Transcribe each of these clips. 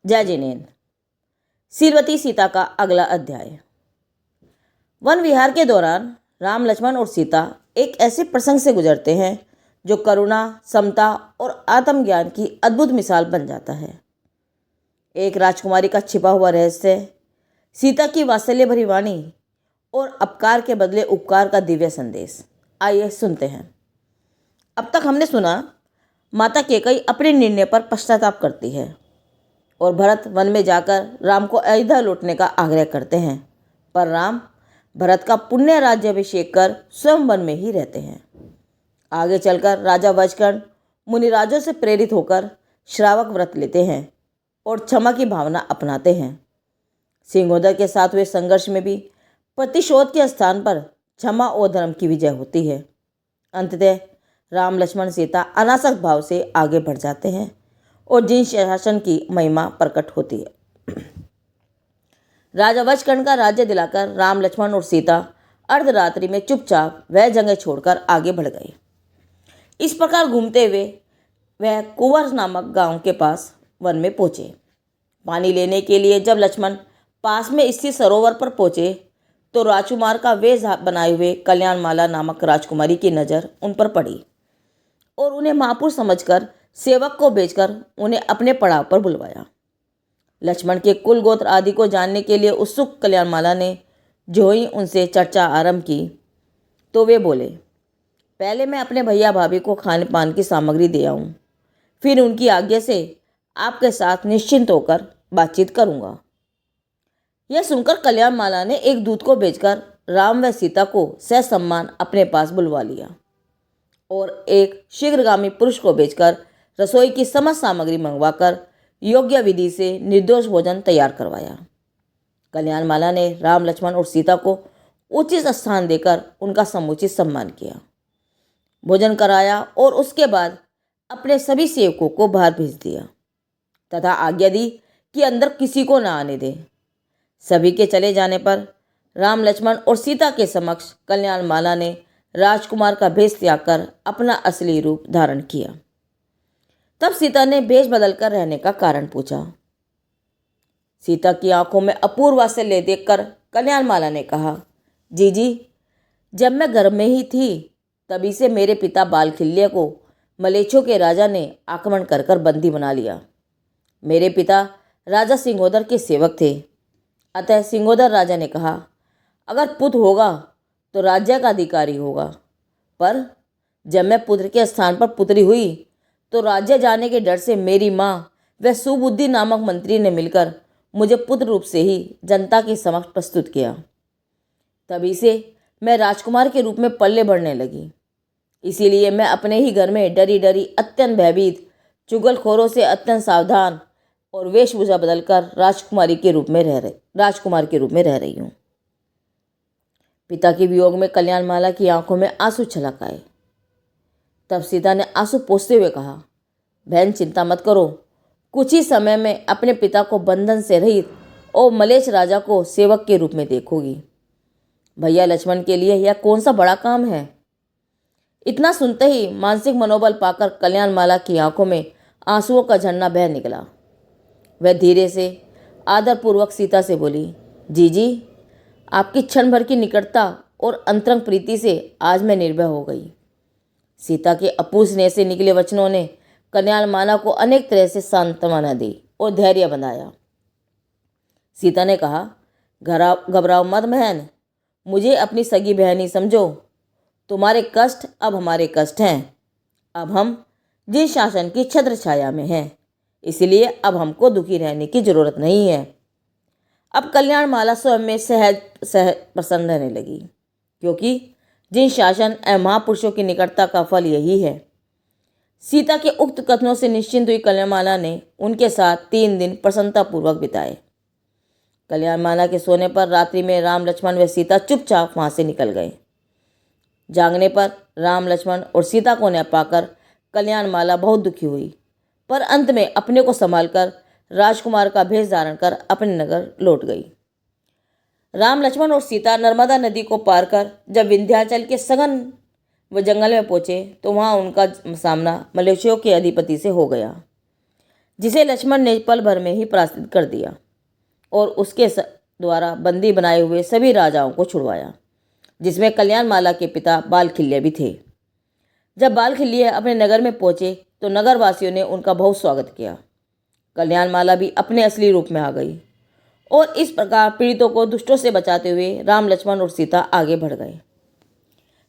जय जिनेन्द्र। शीलवती सीता का अगला अध्याय। वन विहार के दौरान राम, लक्ष्मण और सीता एक ऐसे प्रसंग से गुजरते हैं जो करुणा, समता और आत्मज्ञान की अद्भुत मिसाल बन जाता है। एक राजकुमारी का छिपा हुआ रहस्य, सीता की वात्सल्य भरी वाणी और अपकार के बदले उपकार का दिव्य संदेश। आइए सुनते हैं। अब तक हमने सुना माता कैकेयी अपने निर्णय पर पश्चाताप करती है और भरत वन में जाकर राम को अयोध्या लौटने का आग्रह करते हैं, पर राम भरत का पुण्य राज्याभिषेक कर स्वयं वन में ही रहते हैं। आगे चलकर राजा वज्रकर्ण मुनिराजों से प्रेरित होकर श्रावक व्रत लेते हैं और क्षमा की भावना अपनाते हैं। सिंहोदर के साथ हुए संघर्ष में भी प्रतिशोध के स्थान पर क्षमा और धर्म की विजय होती है। अंततः राम, लक्ष्मण, सीता अनासक्त भाव से आगे बढ़ जाते हैं और जिन शासन की महिमा प्रकट होती है। राजा वज्रकर्ण का राज्य दिलाकर राम, लक्ष्मण और सीता अर्धरात्रि में चुपचाप वह जगह छोड़कर आगे बढ़ गए। इस प्रकार घूमते हुए वह कुंवर नामक गांव के पास वन में पहुँचे। पानी लेने के लिए जब लक्ष्मण पास में स्थित सरोवर पर पहुँचे तो राजकुमार का वेश बनाए हुए कल्याणमाला नामक राजकुमारी की नज़र उन पर पड़ी और उन्हें महापुरुष समझकर सेवक को भेजकर उन्हें अपने पड़ाव पर बुलवाया। लक्ष्मण के कुल गोत्र आदि को जानने के लिए उत्सुक कल्याणमाला ने जो ही उनसे चर्चा आरंभ की तो वे बोले, पहले मैं अपने भैया भाभी को खाने पान की सामग्री दे आऊँ, फिर उनकी आज्ञा से आपके साथ निश्चिंत होकर बातचीत करूँगा। यह सुनकर कल्याणमाला ने एक दूत को भेजकर राम व सीता को ससम्मान अपने पास बुलवा लिया और एक शीघ्रगामी पुरुष को भेजकर रसोई की समस्त सामग्री मंगवाकर योग्य विधि से निर्दोष भोजन तैयार करवाया। कल्याणमाला ने राम, लक्ष्मण और सीता को उचित स्थान देकर उनका समुचित सम्मान किया, भोजन कराया और उसके बाद अपने सभी सेवकों को बाहर भेज दिया तथा आज्ञा दी कि अंदर किसी को न आने दे। सभी के चले जाने पर राम, लक्ष्मण और सीता के समक्ष कल्याणमाला ने राजकुमार का भेष त्याग कर अपना असली रूप धारण किया। तब सीता ने भेष बदलकर रहने का कारण पूछा। सीता की आंखों में अपूर्व वात्सल्य देखकर कल्याणमाला ने कहा, जीजी, जब मैं गर्भ में ही थी तभी से मेरे पिता बालखिल्य को मलेच्छों के राजा ने आक्रमण कर कर बंदी बना लिया। मेरे पिता राजा सिंहोदर के सेवक थे, अतः सिंहोदर राजा ने कहा, अगर पुत्र होगा तो राज्य का अधिकारी होगा, पर जब मैं पुत्र के स्थान पर पुत्री हुई तो राज्य जाने के डर से मेरी माँ व सुबुद्धि नामक मंत्री ने मिलकर मुझे पुत्र रूप से ही जनता के समक्ष प्रस्तुत किया। तभी से मैं राजकुमार के रूप में पल्ले बढ़ने लगी। इसीलिए मैं अपने ही घर में डरी डरी, अत्यंत भयभीत, चुगलखोरों से अत्यंत सावधान और वेशभूषा बदलकर राजकुमार के रूप में रह रही हूँ। पिता के वियोग में कल्याणमाला की आंखों में आंसू छलक आए। तब सीता ने आंसू पोंछते हुए कहा, बहन चिंता मत करो, कुछ ही समय में अपने पिता को बंधन से रहित और मलेच्छ राजा को सेवक के रूप में देखोगी। भैया लक्ष्मण के लिए यह कौन सा बड़ा काम है। इतना सुनते ही मानसिक मनोबल पाकर कल्याणमाला की आंखों में आंसुओं का झरना बह निकला। वह धीरे से आदरपूर्वक सीता से बोली, जीजी, आपकी क्षण भर की निकटता और अंतरंग प्रीति से आज मैं निर्भय हो गई। सीता के अपूर्व स्नेह से निकले वचनों ने कल्याणमाला को अनेक तरह से सांत्वना दी और धैर्य बंधाया। सीता ने कहा, घबराओ मत बहन, मुझे अपनी सगी बहन ही समझो। तुम्हारे कष्ट अब हमारे कष्ट हैं। अब हम जिन शासन की छत्र छाया में हैं, इसलिए अब हमको दुखी रहने की जरूरत नहीं है। अब कल्याणमाला स्वयं में सहज प्रसन्न रहने लगी, क्योंकि जिन शासन एवं महापुरुषों की निकटता का फल यही है। सीता के उक्त कथनों से निश्चिंत हुई कल्याणमाला ने उनके साथ 3 दिन प्रसन्नतापूर्वक बिताए। कल्याणमाला के सोने पर रात्रि में राम, लक्ष्मण व सीता चुपचाप वहाँ से निकल गए। जागने पर राम, लक्ष्मण और सीता को न पाकर कल्याणमाला बहुत दुखी हुई, पर अंत में अपने को संभालकर राजकुमार का भेष धारण कर अपने नगर लौट गई। राम, लक्ष्मण और सीता नर्मदा नदी को पार कर जब विंध्याचल के सघन व जंगल में पहुंचे तो वहां उनका सामना मलेच्छों के अधिपति से हो गया। जिसे लक्ष्मण ने पल भर में ही परास्त कर दिया और उसके द्वारा बंदी बनाए हुए सभी राजाओं को छुड़वाया, जिसमें कल्याणमाला के पिता बालखिल्य भी थे। जब बालखिल्य अपने नगर में पहुंचे तो नगरवासियों ने उनका बहुत स्वागत किया। कल्याणमाला भी अपने असली रूप में आ गई और इस प्रकार पीड़ितों को दुष्टों से बचाते हुए राम, लक्ष्मण और सीता आगे बढ़ गए।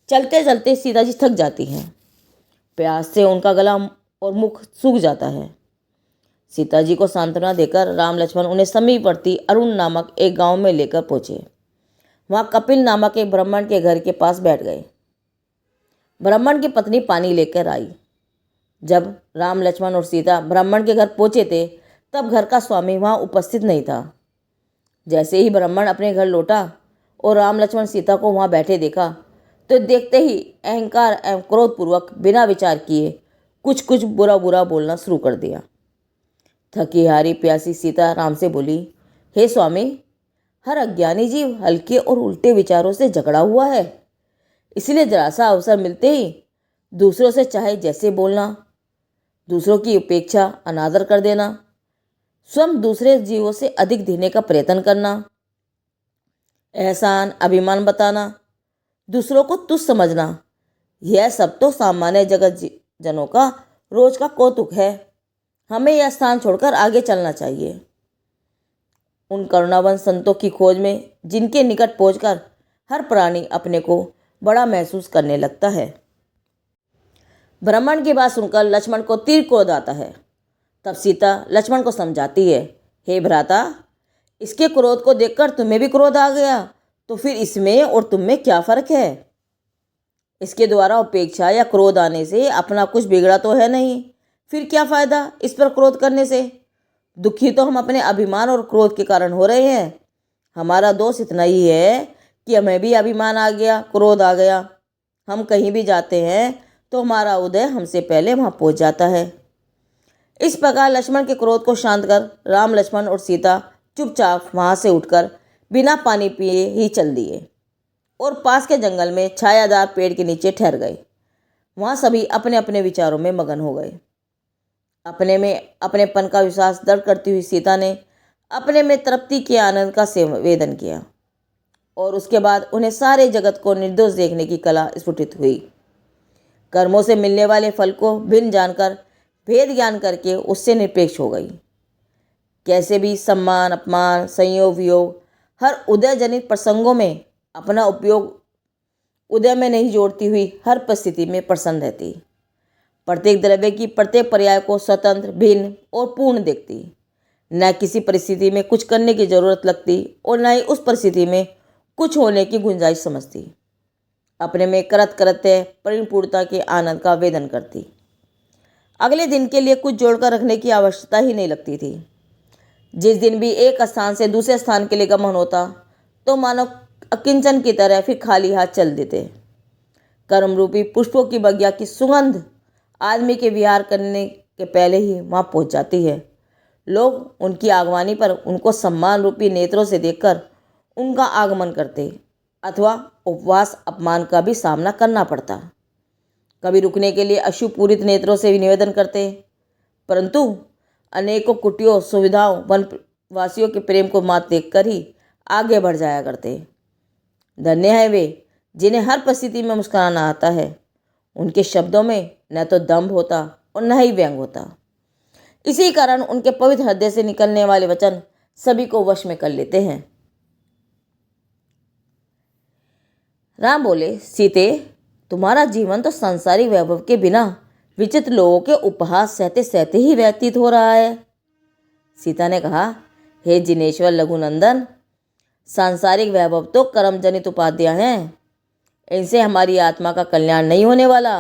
चलते चलते सीता जी थक जाती हैं। प्यास से उनका गला और मुख सूख जाता है। सीता जी को सांत्वना देकर राम, लक्ष्मण उन्हें समीपवर्ती अरुण नामक एक गांव में लेकर पहुंचे। वहां कपिल नामक एक ब्राह्मण के घर के पास बैठ गए। ब्राह्मण की पत्नी पानी लेकर आई। जब राम, लक्ष्मण और सीता ब्राह्मण के घर पहुंचे थे तब घर का स्वामी वहां उपस्थित नहीं था। जैसे ही ब्राह्मण अपने घर लौटा और राम, लक्ष्मण, सीता को वहां बैठे देखा तो देखते ही अहंकार एवं क्रोधपूर्वक बिना विचार किए कुछ कुछ बुरा बुरा बोलना शुरू कर दिया। थकी हारी प्यासी सीता राम से बोली, हे स्वामी, हर अज्ञानी जीव हल्के और उल्टे विचारों से झगड़ा हुआ है, इसलिए जरा सा अवसर मिलते ही दूसरों से चाहे जैसे बोलना, दूसरों की उपेक्षा, अनादर कर देना, स्वयं दूसरे जीवों से अधिक देने का प्रयत्न करना, एहसान, अभिमान बताना, दूसरों को तुच्छ समझना, यह सब तो सामान्य जगत जनों का रोज का कौतुक है। हमें यह स्थान छोड़कर आगे चलना चाहिए। उन करुणावन संतों की खोज में जिनके निकट पहुंचकर हर प्राणी अपने को बड़ा महसूस करने लगता है। ब्राह्मण की बात सुनकर लक्ष्मण को तीव्र क्रोध आता है। तब सीता लक्ष्मण को समझाती है, हे भ्राता, इसके क्रोध को देखकर तुम्हें भी क्रोध आ गया तो फिर इसमें और तुम में क्या फर्क है? इसके द्वारा उपेक्षा या क्रोध आने से अपना कुछ बिगड़ा तो है नहीं, फिर क्या फायदा इस पर क्रोध करने से? दुखी तो हम अपने अभिमान और क्रोध के कारण हो रहे हैं। हमारा दोष इतना ही है कि हमें भी अभिमान आ गया, क्रोध आ गया। हम कहीं भी जाते हैं तो हमारा उदय हमसे पहले वहां पहुंच जाता है। इस प्रकार लक्ष्मण के क्रोध को शांत कर राम, लक्ष्मण और सीता चुपचाप वहां से उठकर बिना पानी पिए ही चल दिए और पास के जंगल में छायादार पेड़ के नीचे ठहर गए। वहां सभी अपने अपने विचारों में मगन हो गए। अपने में अपनेपन का विश्वास दृढ़ करती हुई सीता ने अपने में तृप्ति के आनंद का सेवन किया और उसके बाद उन्हें सारे जगत को निर्दोष देखने की कला स्फुटित हुई। कर्मों से मिलने वाले फल को भिन्न जानकर भेद ज्ञान करके उससे निरपेक्ष हो गई। कैसे भी सम्मान, अपमान, संयोग, वियोग हर उदय जनित प्रसंगों में अपना उपयोग उदय में नहीं जोड़ती हुई हर परिस्थिति में प्रसन्न रहती। प्रत्येक द्रव्य की प्रत्येक पर्याय को स्वतंत्र, भिन्न और पूर्ण देखती। न किसी परिस्थिति में कुछ करने की जरूरत लगती और न ही उस परिस्थिति में कुछ होने की गुंजाइश समझती। अपने में करत करते परिपूर्णता के आनंद का वेदन करती। अगले दिन के लिए कुछ जोड़कर रखने की आवश्यकता ही नहीं लगती थी। जिस दिन भी एक स्थान से दूसरे स्थान के लिए गमन होता तो मानो अकिंचन की तरह फिर खाली हाथ चल देते। कर्म रूपी पुष्पों की बगिया की सुगंध आदमी के विहार करने के पहले ही वहां पहुंच जाती है। लोग उनकी आगवानी पर उनको सम्मान रूपी नेत्रों से देखकर उनका आगमन करते अथवा उपवास, अपमान का भी सामना करना पड़ता। कभी रुकने के लिए अश्रुपूरित नेत्रों से निवेदन करते, परंतु अनेकों कुटियों, सुविधाओं, वनवासियों के प्रेम को मात देखकर ही आगे बढ़ जाया करते। धन्य है वे जिन्हें हर परिस्थिति में मुस्कुराना आता है। उनके शब्दों में न तो दंभ होता और न ही व्यंग होता। इसी कारण उनके पवित्र हृदय से निकलने वाले वचन सभी को वश में कर लेते हैं। राम बोले, सीते, तुम्हारा जीवन तो सांसारिक वैभव के बिना विचित्र लोगों के उपहास सहते सहते ही व्यतीत हो रहा है। सीता ने कहा, हे जिनेश्वर लघुनंदन, सांसारिक वैभव तो कर्मजनित उपाधियां हैं। इनसे हमारी आत्मा का कल्याण नहीं होने वाला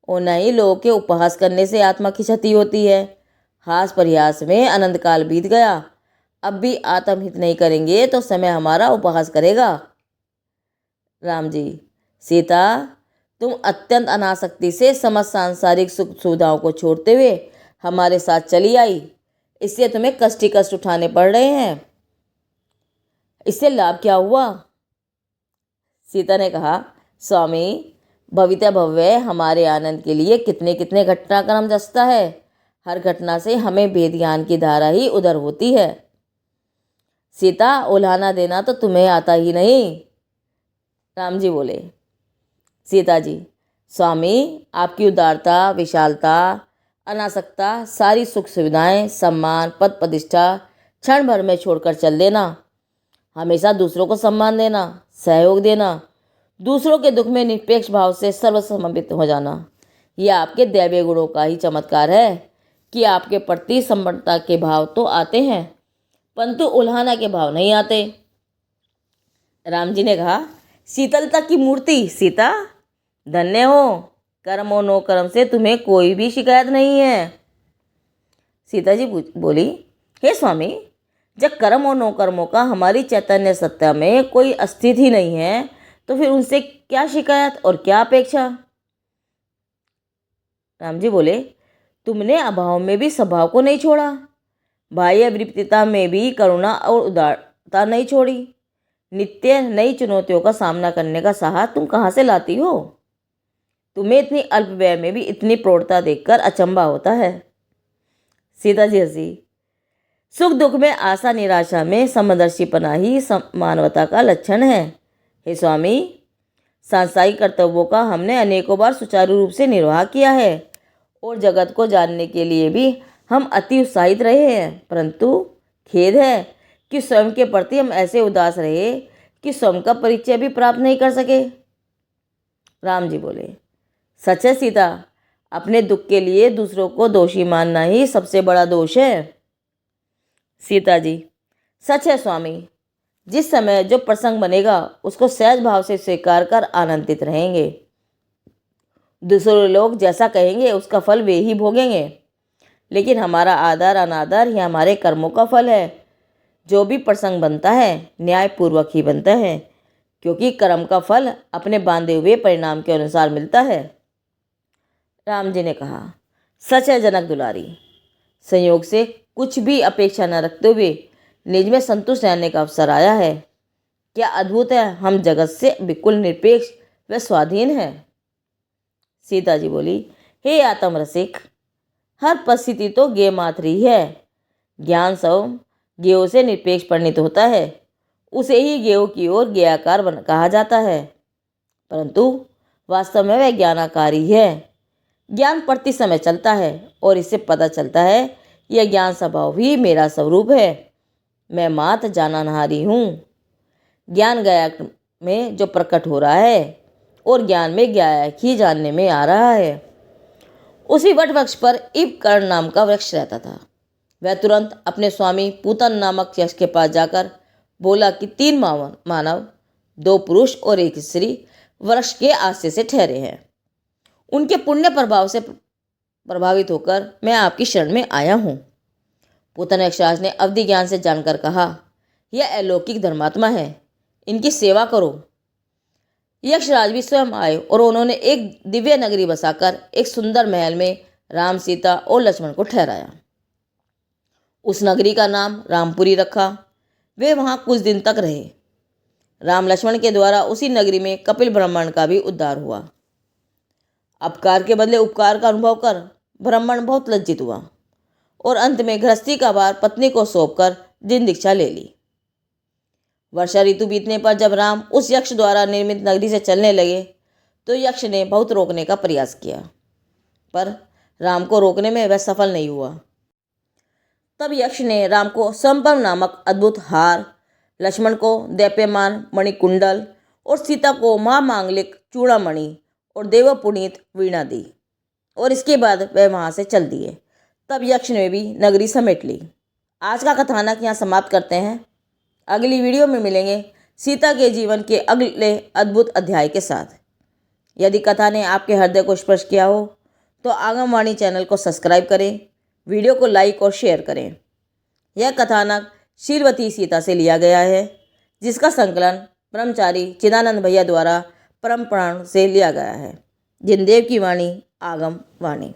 और न ही लोगों के उपहास करने से आत्मा की क्षति होती है। हास परिहास में अनंत काल बीत गया, अब भी आत्महित नहीं करेंगे तो समय हमारा उपहास करेगा। राम जी, सीता, तुम अत्यंत अनासक्ति से समस्त सांसारिक सुख सुविधाओं को छोड़ते हुए हमारे साथ चली आई, इससे तुम्हें कष्ट ही कष्ट उठाने पड़ रहे हैं। इससे लाभ क्या हुआ? सीता ने कहा, स्वामी, भविता भव्य हमारे आनंद के लिए कितने कितने घटनाक्रम रचता है। हर घटना से हमें बेध्यान की धारा ही उधर होती है। सीता, उल्हाना देना तो तुम्हें आता ही नहीं। राम जी बोले, सीता जी, स्वामी आपकी उदारता, विशालता, अनासक्ता, सारी सुख सुविधाएं, सम्मान, पद प्रतिष्ठा क्षण भर में छोड़कर चल देना, हमेशा दूसरों को सम्मान देना, सहयोग देना, दूसरों के दुख में निरपेक्ष भाव से सर्वसमर्पित हो जाना, यह आपके दैवीय गुणों का ही चमत्कार है कि आपके प्रति समर्पणता के भाव तो आते हैं परंतु उल्हाना के भाव नहीं आते। राम जी ने कहा, शीतलता की मूर्ति सीता, धन्य हो, कर्म और नो कर्म से तुम्हें कोई भी शिकायत नहीं है। सीता जी बोली, हे स्वामी, जब कर्म और नो कर्मों का हमारी चैतन्य सत्ता में कोई अस्तित्व ही नहीं है तो फिर उनसे क्या शिकायत और क्या अपेक्षा। राम जी बोले, तुमने अभाव में भी स्वभाव को नहीं छोड़ा, बाह्य विपरीतता में भी करुणा और उदारता नहीं छोड़ी, नित्य नई चुनौतियों का सामना करने का साहस तुम कहाँ से लाती हो। तुम्हें इतनी अल्प व्यय में भी इतनी प्रौढ़ता देखकर अचंभा होता है। सीता जी हंसी, सुख दुख में, आशा निराशा में समदर्शीपना ही मानवता का लक्षण है। हे स्वामी, सांसारिक कर्तव्यों का हमने अनेकों बार सुचारू रूप से निर्वाह किया है और जगत को जानने के लिए भी हम अति उत्साहित रहे हैं, परंतु खेद है कि स्वयं के प्रति हम ऐसे उदास रहे कि स्वयं का परिचय भी प्राप्त नहीं कर सके। राम जी बोले, सच है सीता, अपने दुख के लिए दूसरों को दोषी मानना ही सबसे बड़ा दोष है। सीता जी, सच है स्वामी, जिस समय जो प्रसंग बनेगा उसको सहज भाव से स्वीकार कर आनंदित रहेंगे। दूसरे लोग जैसा कहेंगे उसका फल वे ही भोगेंगे, लेकिन हमारा आदर अनादर ही हमारे कर्मों का फल है। जो भी प्रसंग बनता है न्यायपूर्वक ही बनता है, क्योंकि कर्म का फल अपने बांधे हुए परिणाम के अनुसार मिलता है। राम जी ने कहा, सच है जनक दुलारी, संयोग से कुछ भी अपेक्षा न रखते हुए निज में संतुष्ट रहने का अवसर आया है। क्या अद्भुत है, हम जगत से बिल्कुल निरपेक्ष व स्वाधीन हैं। सीता जी बोली, हे आत्म रसिक, हर परिस्थिति तो ज्ञेय मात्र ही है। ज्ञान सब ज्ञेयों से निरपेक्ष परिणित होता है, उसे ही ज्ञेयों की ओर ज्ञेयाकार कहा जाता है, परंतु वास्तव में वह ज्ञानाकार ही है। ज्ञान प्रति समय चलता है और इससे पता चलता है यह ज्ञान स्वभाव ही मेरा स्वरूप है। मैं मात जाननहारी हूँ। ज्ञान गायक में जो प्रकट हो रहा है और ज्ञान में गायक ही जानने में आ रहा है। उसी वट वृक्ष पर इबकर्ण नाम का वृक्ष रहता था। वह तुरंत अपने स्वामी पूतन नामक यक्ष के पास जाकर बोला कि 3 मानव, 2 पुरुष और 1 स्त्री वृक्ष के आश्रय से ठहरे हैं। उनके पुण्य प्रभाव से प्रभावित होकर मैं आपकी शरण में आया हूँ। पूतन यक्षराज ने अवधि ज्ञान से जानकर कहा, यह अलौकिक धर्मात्मा है, इनकी सेवा करो। यक्षराज भी स्वयं आए और उन्होंने एक दिव्य नगरी बसाकर एक सुंदर महल में राम, सीता और लक्ष्मण को ठहराया। उस नगरी का नाम रामपुरी रखा। वे वहाँ कुछ दिन तक रहे। राम लक्ष्मण के द्वारा उसी नगरी में कपिल ब्राह्मण का भी उद्धार हुआ। अपकार के बदले उपकार का अनुभव कर ब्राह्मण बहुत लज्जित हुआ और अंत में गृहस्थी का भार पत्नी को सौंपकर दिन दीक्षा ले ली। वर्षा ऋतु बीतने पर जब राम उस यक्ष द्वारा निर्मित नगरी से चलने लगे तो यक्ष ने बहुत रोकने का प्रयास किया, पर राम को रोकने में वह सफल नहीं हुआ। तब यक्ष ने राम को संपम नामक अद्भुत हार, लक्ष्मण को दैप्यमान मणिकुंडल और सीता को महामांगलिक चूड़ामणि और देवपुनीत वीणा दी और इसके बाद वह वहाँ से चल दिए। तब यक्ष ने भी नगरी समेट ली। आज का कथानक यहाँ समाप्त करते हैं। अगली वीडियो में मिलेंगे सीता के जीवन के अगले अद्भुत अध्याय के साथ। यदि कथा ने आपके हृदय को स्पर्श किया हो तो आगमवाणी चैनल को सब्सक्राइब करें, वीडियो को लाइक और शेयर करें। यह कथानक शीलवती सीता से लिया गया है, जिसका संकलन ब्रह्मचारी चिदानंद भैया द्वारा परम पुराण से लिया गया है। जिनदेव की वाणी आगम वाणी।